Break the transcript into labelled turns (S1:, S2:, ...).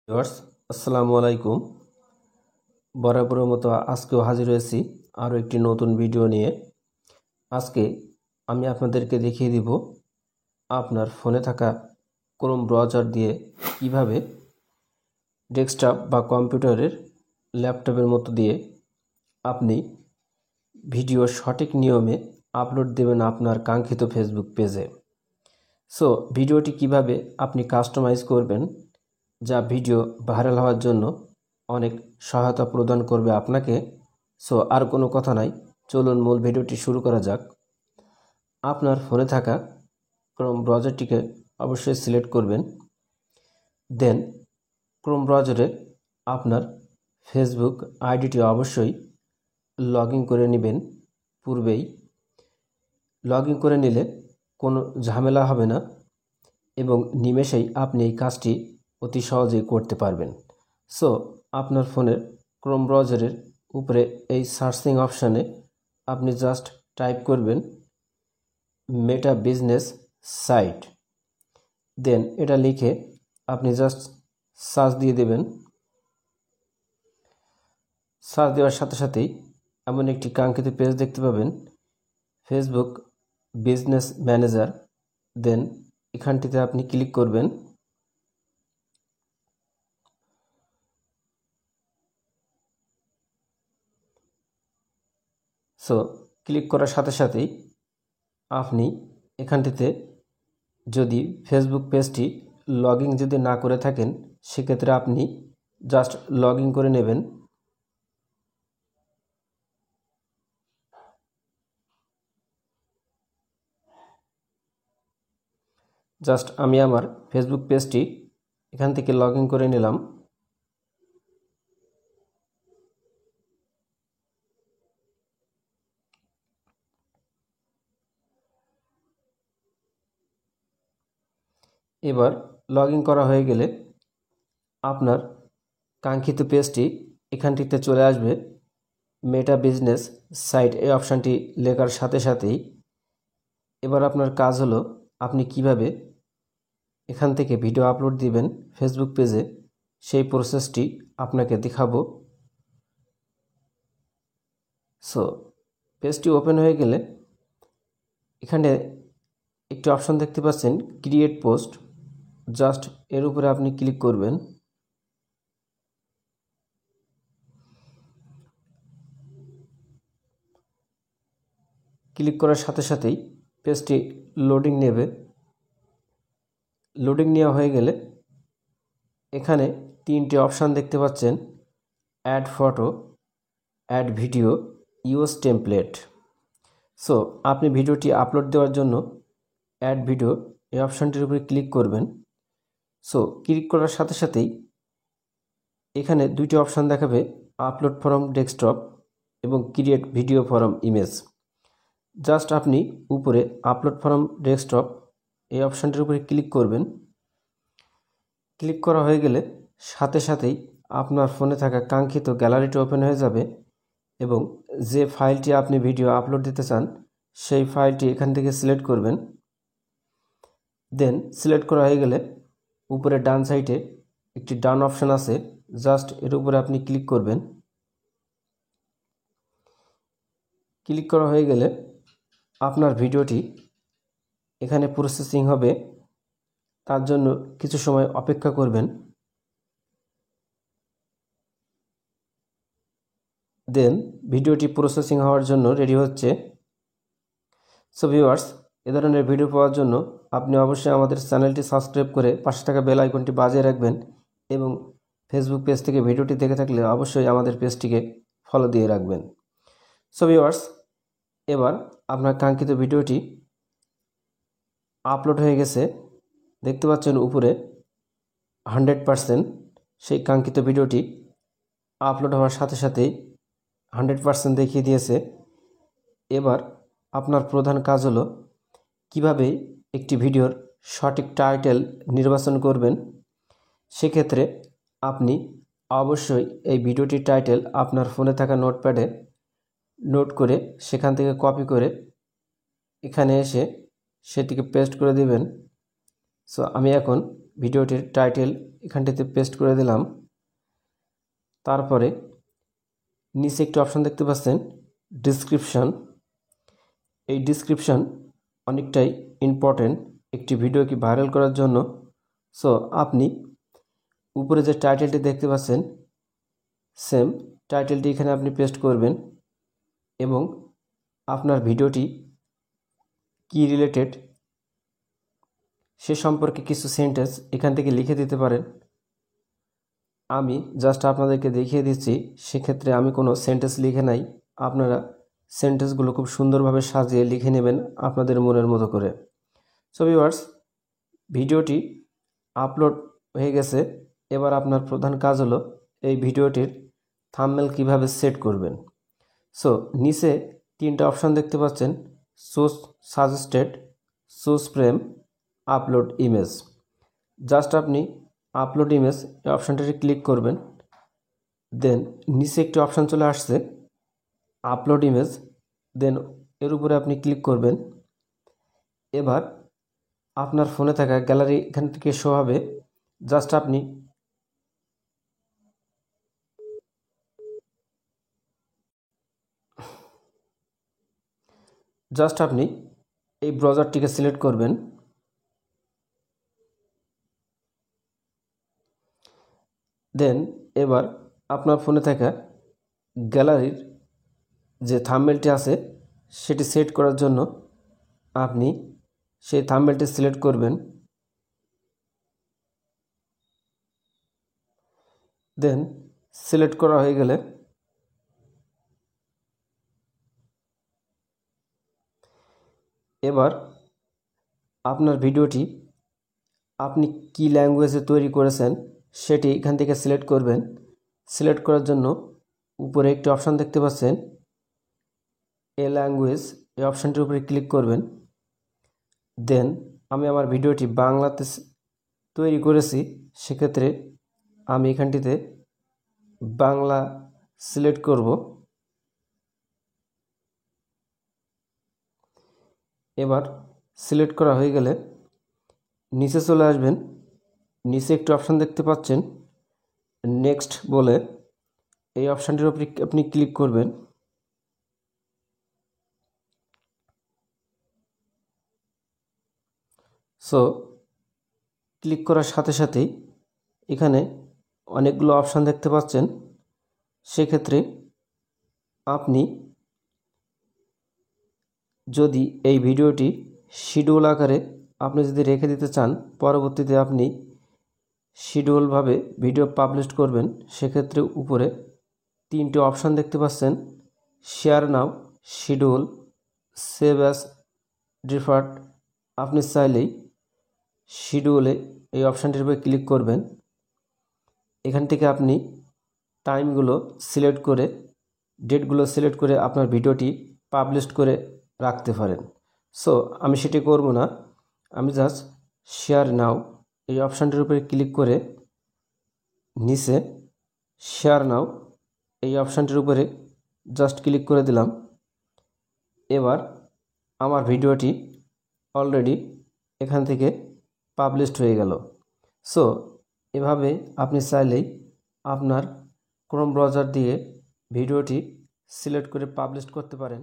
S1: Viewers আসসালামু আলাইকুম। বরাবরের মতো আজকেও হাজির হয়েছি আরও একটি নতুন ভিডিও নিয়ে। আজকে আমি আপনাদেরকে দেখিয়ে দিব আপনার ফোনে থাকা ক্রোম ব্রাউজার দিয়ে কিভাবে ডেস্কটপ বা কম্পিউটারের ল্যাপটপের মতো দিয়ে আপনি ভিডিও সঠিক নিয়মে আপলোড দেবেন আপনার কাঙ্ক্ষিত ফেসবুক পেজে। সো ভিডিওটি কিভাবে আপনি কাস্টমাইজ করবেন যা ভিডিও ভাইরাল হওয়ার জন্য অনেক সহায়তা প্রদান করবে আপনাকে। সো আর কোনো কথা নাই, চলুন মূল ভিডিওটি শুরু করা যাক। আপনার ফোনে থাকা ক্রোম ব্রাউজারটিকে অবশ্যই সিলেক্ট করবেন। দেন ক্রোম ব্রাউজারে আপনার ফেসবুক আইডিটি অবশ্যই লগ ইন করে নেবেন। পূর্বেই লগ ইন করে নিলে কোনো ঝামেলা হবে না এবং নিমেষেই আপনি এই কাজটি অতি সহজেই করতে পারবেন। সো আপনার ফোনের ক্রোম ব্রাউজারের উপরে এই সার্চিং অপশানে আপনি জাস্ট টাইপ করবেন মেটা বিজনেস সাইট। দেন এটা লিখে আপনি জাস্ট সার্চ দিয়ে দেবেন। সার্চ দেওয়ার সাথে সাথেই এমন একটি কাঙ্ক্ষিত পেজ দেখতে পাবেন, ফেসবুক বিজনেস ম্যানেজার। দেন এখানটিতে আপনি ক্লিক করবেন। সো ক্লিক করার সাথে সাথেই আপনি এখানটিতে যদি ফেসবুক পেজটি লগ ইন যদি না করে থাকেন সেক্ষেত্রে আপনি জাস্ট লগ ইন করে নেবেন। জাস্ট আমি আমার ফেসবুক পেজটি এখান থেকে লগ ইন করে নিলাম। এবার লগ ইন করা হয়ে গেলে আপনার কাঙ্ক্ষিত পেজটি এখানটিতে চলে আসবে। মেটা বিজনেস সাইট এই অপশানটি লেখার সাথে সাথেই এবার আপনার কাজ হলো আপনি কিভাবে এখান থেকে ভিডিও আপলোড দিবেন ফেসবুক পেজে, সেই প্রসেসটি আপনাকে দেখাবো। সো পেজটি ওপেন হয়ে গেলে এখানে একটি অপশন দেখতে পাচ্ছেন ক্রিয়েট পোস্ট। জাস্ট এর উপরে আপনি ক্লিক করবেন। ক্লিক করার সাথে সাথেই পেজটি লোডিং নেবে। লোডিং নেওয়া হয়ে গেলে এখানে তিনটি অপশান দেখতে পাচ্ছেন, add photo, add video, use template. So আপনি ভিডিওটি আপলোড দেওয়ার জন্য অ্যাড ভিডিও এই অপশানটির উপরে ক্লিক করবেন। সো ক্লিক করার সাথে সাথেই এখানে দুইটি অপশান দেখাবে, আপলোড ফ্রম ডেস্কটপ এবং create video from image. Just আপনি উপরে আপলোড ফ্রম ডেস্কটপ এই অপশানটির উপরে ক্লিক করবেন। ক্লিক করা হয়ে গেলে সাথে সাথেই আপনার ফোনে থাকা কাঙ্ক্ষিত গ্যালারিটি ওপেন হয়ে যাবে এবং যে ফাইলটি আপনি ভিডিও আপলোড দিতে চান সেই ফাইলটি এখান থেকে সিলেক্ট করবেন। দেন সিলেক্ট করা হয়ে গেলে উপরে ডান সাইডে একটি ডান অপশান আছে, জাস্ট এর উপরে আপনি ক্লিক করবেন। ক্লিক করা হয়ে গেলে আপনার ভিডিওটি এখানে প্রসেসিং হবে, তার জন্য কিছু সময় অপেক্ষা করবেন। দেন ভিডিওটি প্রসেসিং হওয়ার জন্য রেডি হচ্ছে। সো ভিউয়ার্স, এ ধরনের ভিডিও পাওয়ার জন্য আপনি অবশ্যই আমাদের চ্যানেলটি সাবস্ক্রাইব করে পাশে থাকা বেল আইকনটি বাজিয়ে রাখবেন এবং ফেসবুক পেজ থেকে ভিডিওটি দেখে থাকলে অবশ্যই আমাদের পেজটিকে ফলো দিয়ে রাখবেন। সো ভিউয়ার্স, এবার আপনার কাঙ্ক্ষিত ভিডিওটি আপলোড হয়ে গেছে, দেখতে পাচ্ছেন উপরে 100%। সেই কাঙ্ক্ষিত ভিডিওটি আপলোড হওয়ার সাথে সাথেই 100% দেখিয়ে দিয়েছে। এবার আপনার প্রধান কাজ হলো কিভাবে একটি ভিডিওর সঠিক টাইটেল নির্বাচন করবেন। সেক্ষেত্রে আপনি অবশ্যই এই ভিডিওটির টাইটেল আপনার ফোনে থাকা নোটপ্যাডে নোট করে সেখান থেকে কপি করে এখানে এসে সেটিকে পেস্ট করে দিবেন। সো আমি এখন ভিডিওটির টাইটেল এখানটিতে পেস্ট করে দিলাম। তারপরে নিচে একটি অপশন দেখতে পাচ্ছেন ডিসক্রিপশন। এই ডিসক্রিপশন অনেকটাই ইম্পর্টেন্ট একটি ভিডিওকে ভাইরাল করার জন্য। সো আপনি উপরে যে টাইটেলটি দেখতে পাচ্ছেন সেম টাইটেলটি এখানে আপনি পেস্ট করবেন এবং আপনার ভিডিওটি কি রিলেটেড সে সম্পর্কে কিছু সেন্টেন্স এখান থেকে লিখে দিতে পারেন। আমি জাস্ট আপনাদেরকে দেখিয়ে দিচ্ছি, সেক্ষেত্রে আমি কোনো সেন্টেন্স লিখে নাই। আপনারা সেন্টেন্সগুলো খুব সুন্দরভাবে সাজিয়ে লিখে নেবেন আপনাদের মনের মতো করে। সো ভিউয়ার্স, ভিডিওটি আপলোড হয়ে গেছে। এবার আপনার প্রধান কাজ হলো এই ভিডিওটির থাম্বনেল কিভাবে সেট করবেন। সো নিচে তিনটা অপশন দেখতে পাচ্ছেন, choose suggested, choose frame, upload image. Just আপনি আপলোড ইমেজ এই অপশানটাতে ক্লিক করবেন। দেন নিচে একটি অপশান চলে আসছে আপলোড ইমেজ, দেন এর উপরে আপনি ক্লিক করবেন। এবার আপনার ফোনে থাকা গ্যালারি এখান থেকে শো হবে। জাস্ট আপনি এই ব্রাউজারটিকে সিলেক্ট করবেন। দেন এবার আপনার ফোনে থাকা গ্যালারির যে থাম্বনেলটি আছে সেটি সেট করার জন্য আপনি সেই থাম্বনেলটি সিলেক্ট করবেন। দেন সিলেক্ট করা হয়ে গেলে এবার আপনার ভিডিওটি আপনি কি ল্যাঙ্গুয়েজে তৈরি করেছেন সেটি এখান থেকে সিলেক্ট করবেন। সিলেক্ট করার জন্য উপরে একটি অপশান দেখতে পাচ্ছেন এ ল্যাঙ্গুয়েজ, এই অপশানটির উপরে ক্লিক করবেন। দেন আমি আমার ভিডিওটি বাংলাতে তৈরি করেছি, সেক্ষেত্রে আমি এখানটিতে বাংলা সিলেক্ট করব। এবার সিলেক্ট করা হয়ে গেলে নিচে চলে আসবেন। নিচে একটি অপশান দেখতে পাচ্ছেন নেক্সট বলে, এই অপশানটির উপরে আপনি ক্লিক করবেন। সো ক্লিক করার সাথে সাথেই এখানে অনেকগুলো অপশান দেখতে পাচ্ছেন। সেক্ষেত্রে আপনি যদি এই ভিডিওটি শিডিউল আকারে আপনি যদি রেখে দিতে চান, পরবর্তীতে আপনি শিডিউলভাবে ভিডিও পাবলিশ করবেন, সেক্ষেত্রে উপরে তিনটে অপশান দেখতে পাচ্ছেন শেয়ার নাও, শিডিউল, সেভ অ্যাজ ডিফল্ট। আপনি চাইলেই শিডিউলে এই অপশানটির উপরে ক্লিক করবেন। এখান থেকে আপনি টাইমগুলো সিলেক্ট করে, ডেটগুলো সিলেক্ট করে আপনার ভিডিওটি পাবলিশ করে রাখতে পারেন। সো আমি সেটি করব না, আমি জাস্ট শেয়ার নাও এই অপশানটির উপরে ক্লিক করে নিচে শেয়ার নাও এই অপশানটির উপরে জাস্ট ক্লিক করে দিলাম। এবার আমার ভিডিওটি অলরেডি এখান থেকে পাবলিশড হয়ে গেল। সো এভাবে আপনি চাইলেই আপনার ক্রোম ব্রাউজার দিয়ে ভিডিওটি সিলেক্ট করে পাবলিশ করতে পারেন।